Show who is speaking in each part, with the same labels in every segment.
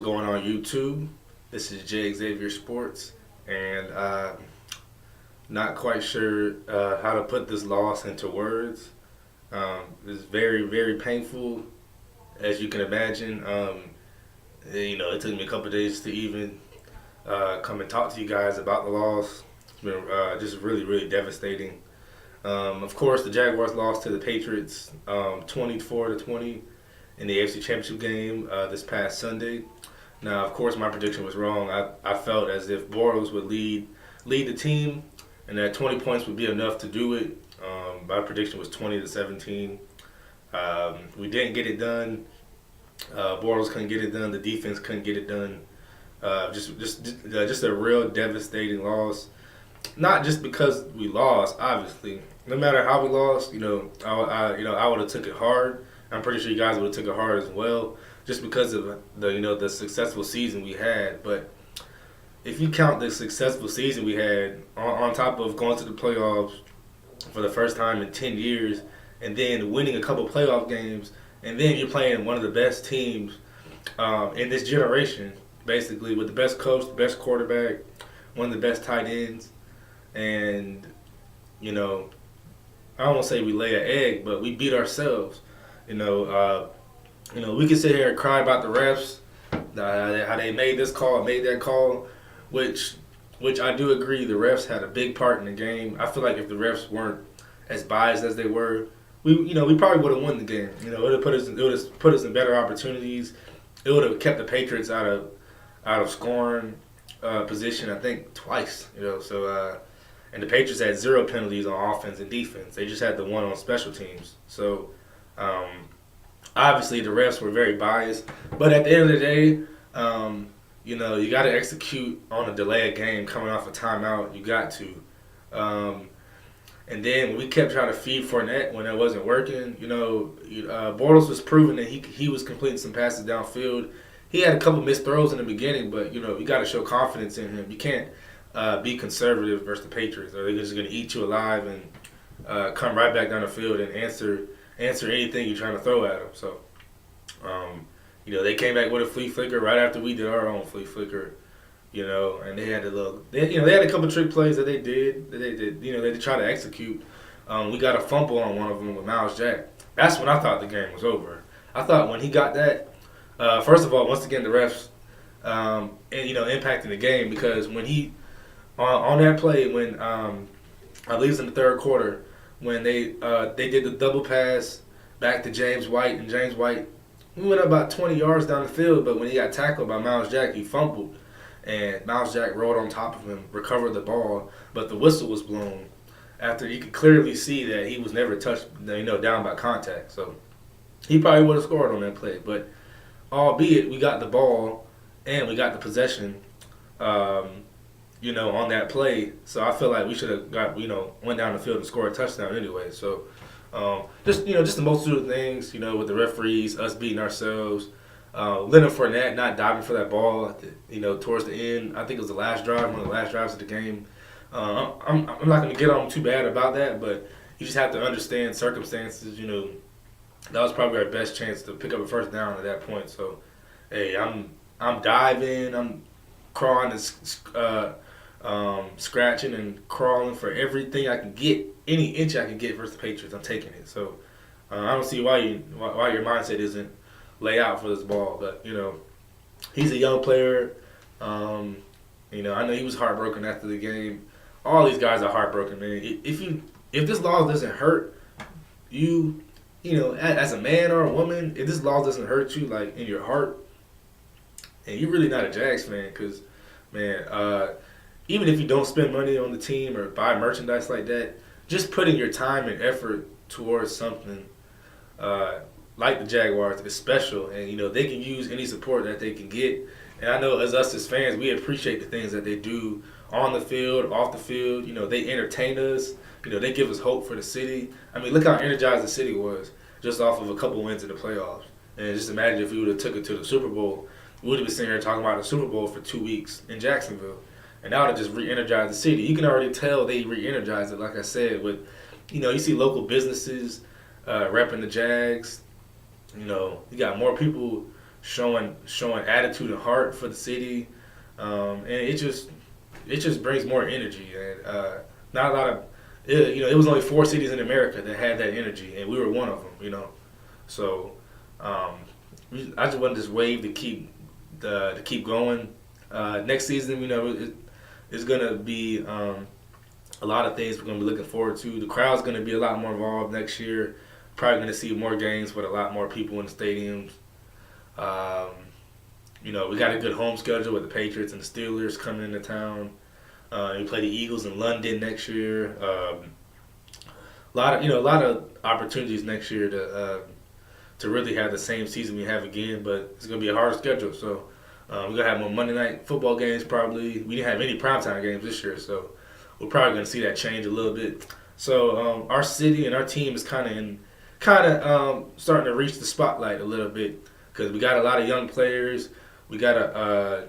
Speaker 1: Going on YouTube. This is Xavier Sports, and not quite sure how to put this loss into words. It's very, very painful, as you can imagine. It took me a couple of days to even come and talk to you guys about the loss. It's been just really, really devastating. Of course, the Jaguars lost to the Patriots 24-20 in the AFC Championship game this past Sunday. Now, of course, my prediction was wrong. I felt as if Bortles would lead the team, and that 20 points would be enough to do it. My prediction was 20-17. We didn't get it done. Bortles couldn't get it done. The defense couldn't get it done. Just a real devastating loss. Not just because we lost, obviously. No matter how we lost, I would have took it hard. I'm pretty sure you guys would have took it hard as well, just because of the successful season we had. But if you count the successful season we had on top of going to the playoffs for the first time in 10 years, and then winning a couple playoff games, and then you're playing one of the best teams in this generation, basically with the best coach, the best quarterback, one of the best tight ends, and I don't want to say we lay an egg, but we beat ourselves. We can sit here and cry about the refs, how they made this call, made that call, which I do agree the refs had a big part in the game. I feel like if the refs weren't as biased as they were, we probably would have won the game. It would have put us in better opportunities. It would have kept the Patriots out of scoring position, I think twice. And the Patriots had 0 penalties on offense and defense. They just had the one on special teams. So obviously the refs were very biased, but at the end of the day, you got to execute on a delay of game coming off a timeout. You got to. And then when we kept trying to feed Fournette when that wasn't working, Bortles was proving that he was completing some passes downfield. He had a couple missed throws in the beginning, but you got to show confidence in him. You can't be conservative versus the Patriots, or they're just going to eat you alive and come right back down the field and answer anything you're trying to throw at them. So, they came back with a flea flicker right after we did our own flea flicker. And they had they had a couple trick plays that they did. They tried to execute. We got a fumble on one of them with Miles Jack. That's when I thought the game was over. I thought when he got that, first of all, once again the refs, impacting the game, because when he on that play when I believe it's in the third quarter when they did the double pass back to James White, and James White, we went about 20 yards down the field, but when he got tackled by Miles Jack, he fumbled. And Miles Jack rolled on top of him, recovered the ball, but the whistle was blown after you could clearly see that he was never touched, down by contact. So he probably would have scored on that play. But albeit we got the ball and we got the possession, on that play. So I feel like we should have went down the field and scored a touchdown anyway. So just the multitude of things, with the referees, us beating ourselves. Leonard Fournette not diving for that ball, towards the end. I think it was one of the last drives of the game. I'm not going to get on too bad about that, but you just have to understand circumstances. That was probably our best chance to pick up a first down at that point. So, hey, I'm diving, I'm crawling and scratching and crawling for everything I can get, any inch I can get versus the Patriots. I'm taking it. So, I don't see why your mindset isn't lay out for this ball, but he's a young player. I know he was heartbroken after the game. All these guys are heartbroken, man. If this loss doesn't hurt you, as a man or a woman, if this loss doesn't hurt you like in your heart, and you're really not a Jags fan, because man, even if you don't spend money on the team or buy merchandise like that, just putting your time and effort towards something like the Jaguars is special, and they can use any support that they can get. And I know as us as fans, we appreciate the things that they do on the field, off the field. They entertain us. They give us hope for the city. I mean, look how energized the city was just off of a couple wins in the playoffs. And just imagine if we would have took it to the Super Bowl, we would have been sitting here talking about the Super Bowl for 2 weeks in Jacksonville, and that would have just re-energized the city. You can already tell they re-energized it. Like I said, with you see local businesses repping the Jags. You got more people showing attitude and heart for the city, and it just brings more energy. And not a lot of it was only 4 cities in America that had that energy, and we were one of them. So I just want this wave to keep going. Next season, it's gonna be a lot of things we're gonna be looking forward to. The crowd's gonna be a lot more involved next year. Probably gonna see more games with a lot more people in the stadiums. We got a good home schedule with the Patriots and the Steelers coming into town. We play the Eagles in London next year. A lot of opportunities next year to really have the same season we have again, but it's gonna be a hard schedule. So we're gonna have more Monday night football games probably. We didn't have any primetime games this year, so we're probably gonna see that change a little bit. So our city and our team is kind of starting to reach the spotlight a little bit because we got a lot of young players. We got a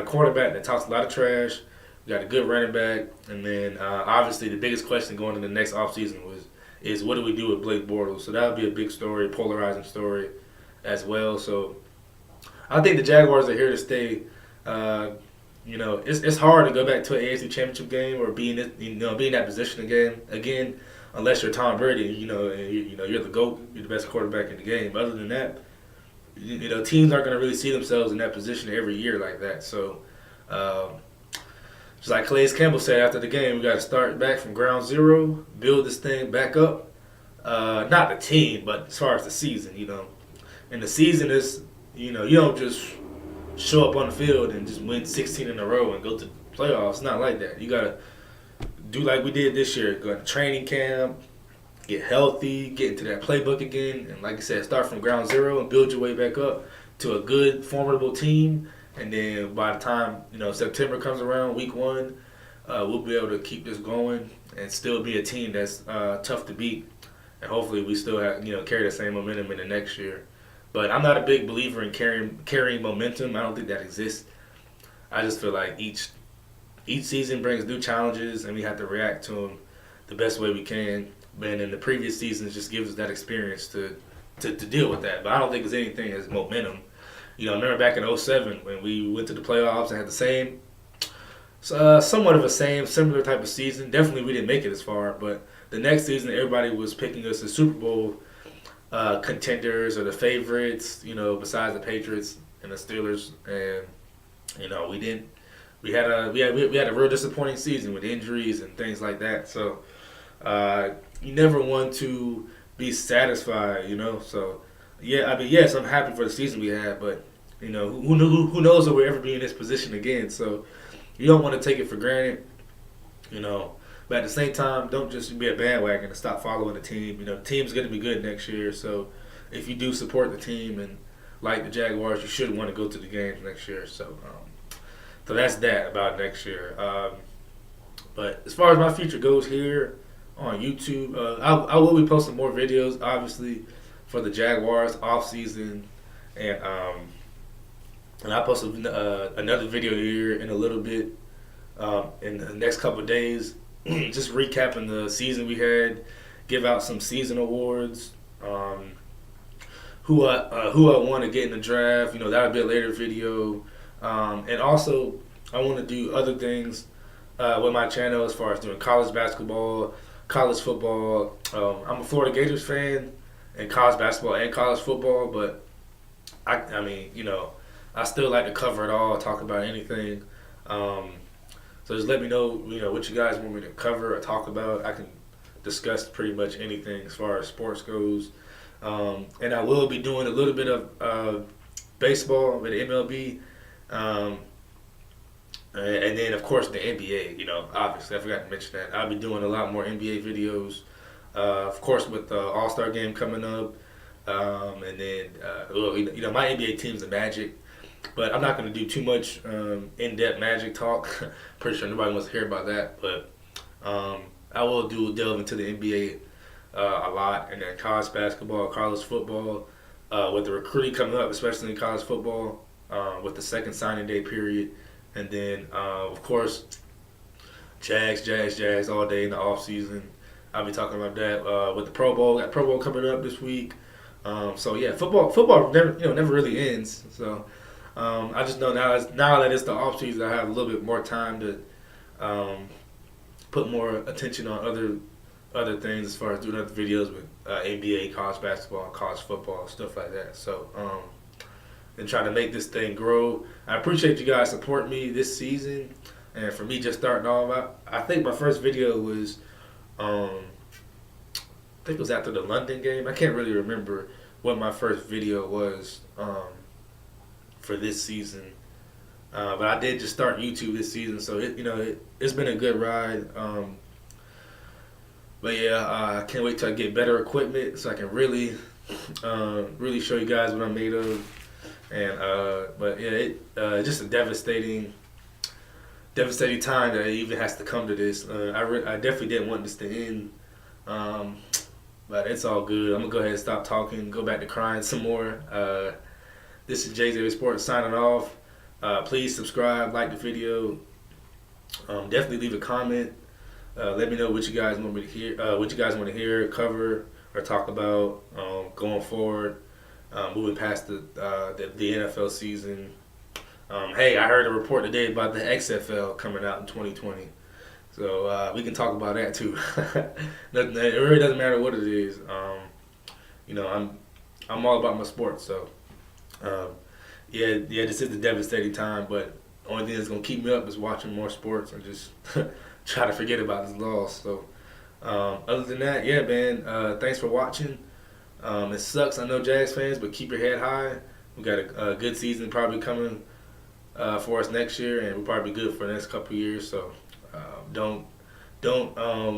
Speaker 1: quarterback that talks a lot of trash. We got a good running back, and then obviously the biggest question going into the next offseason is what do we do with Blake Bortles? So that would be a big story, polarizing story as well. So I think the Jaguars are here to stay. It's hard to go back to an AFC Championship game or be in that position again, unless you're Tom Brady. And you're the GOAT, you're the best quarterback in the game. But other than that, teams aren't going to really see themselves in that position every year like that. So, just like Calais Campbell said after the game, we got to start back from ground zero, build this thing back up. Not the team, but as far as the season, And the season is, you don't just show up on the field and just win 16 in a row and go to the playoffs. It's not like that. You got to do like we did this year, go to training camp, get healthy, get into that playbook again, and like I said, start from ground zero and build your way back up to a good, formidable team. And then by the time September comes around, week 1, we'll be able to keep this going and still be a team that's tough to beat. And hopefully we still have carry the same momentum in the next year. But I'm not a big believer in carrying momentum. I don't think that exists. I just feel like each season brings new challenges, and we have to react to them the best way we can. And in the previous seasons, just gives us that experience to deal with that. But I don't think there's anything as momentum. Remember back in 2007 when we went to the playoffs and had the same, somewhat of a similar type of season. Definitely we didn't make it as far, but the next season everybody was picking us as Super Bowl contenders or the favorites, besides the Patriots and the Steelers. And, we didn't. We had a real disappointing season with injuries and things like that. So you never want to be satisfied, So yes, I'm happy for the season we had, but who knows if we'll ever be in this position again. So you don't want to take it for granted, But at the same time, don't just be a bandwagon and stop following the team. The team's going to be good next year. So if you do support the team and like the Jaguars, you should want to go to the games next year. So that's that about next year. But as far as my future goes here on YouTube, I will be posting more videos, obviously, for the Jaguars off season, and I posted another video here in a little bit in the next couple of days, just recapping the season we had, give out some season awards, who I want to get in the draft. That'll be a later video, and also I want to do other things with my channel as far as doing college basketball, college football. I'm a Florida Gators fan. In college basketball and college football, but I still like to cover it all, talk about anything. So just let me know, what you guys want me to cover or talk about. I can discuss pretty much anything as far as sports goes. And I will be doing a little bit of baseball with the MLB, and then of course the NBA. Obviously I forgot to mention that I'll be doing a lot more NBA videos. Of course, with the All-Star game coming up, and then my NBA team's the Magic, but I'm not going to do too much in-depth Magic talk. Pretty sure nobody wants to hear about that, but I will delve into the NBA a lot, and then college basketball, college football, with the recruiting coming up, especially in college football, with the second signing day period, and then of course Jags all day in the off season. I'll be talking about that with the Pro Bowl. Got Pro Bowl coming up this week. So yeah, football never really ends. So I just know now that it's the off season, I have a little bit more time to put more attention on other things as far as doing other videos with NBA, college basketball, college football, stuff like that. So and try to make this thing grow. I appreciate you guys supporting me this season, and for me just starting off, I think my first video was I think it was after the London game. I can't really remember what my first video was for this season. But I did just start YouTube this season, so it's been a good ride. But yeah, I can't wait till I get better equipment so I can really show you guys what I'm made of. And but yeah, it's just a devastating time that it even has to come to this. I definitely didn't want this to end. But it's all good. I'm gonna go ahead and stop talking, go back to crying some more. This is JZ Sports signing off. Please subscribe, like the video. Definitely leave a comment. Let me know what you guys want me to hear, what you guys want to hear, cover, or talk about going forward, moving past the NFL season. Hey, I heard a report today about the XFL coming out in 2020. So we can talk about that too. It really doesn't matter what it is. I'm all about my sports. So yeah, this is a devastating time. But the only thing that's gonna keep me up is watching more sports and just try to forget about this loss. So other than that, yeah, man. Thanks for watching. It sucks, I know, Jags fans, but keep your head high. We got a good season probably coming for us next year, and we'll probably be good for the next couple of years. So. Don't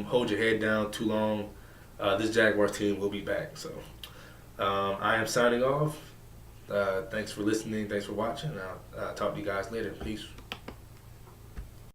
Speaker 1: hold your head down too long. This Jaguars team will be back. So I am signing off. Thanks for listening. Thanks for watching. I'll talk to you guys later. Peace.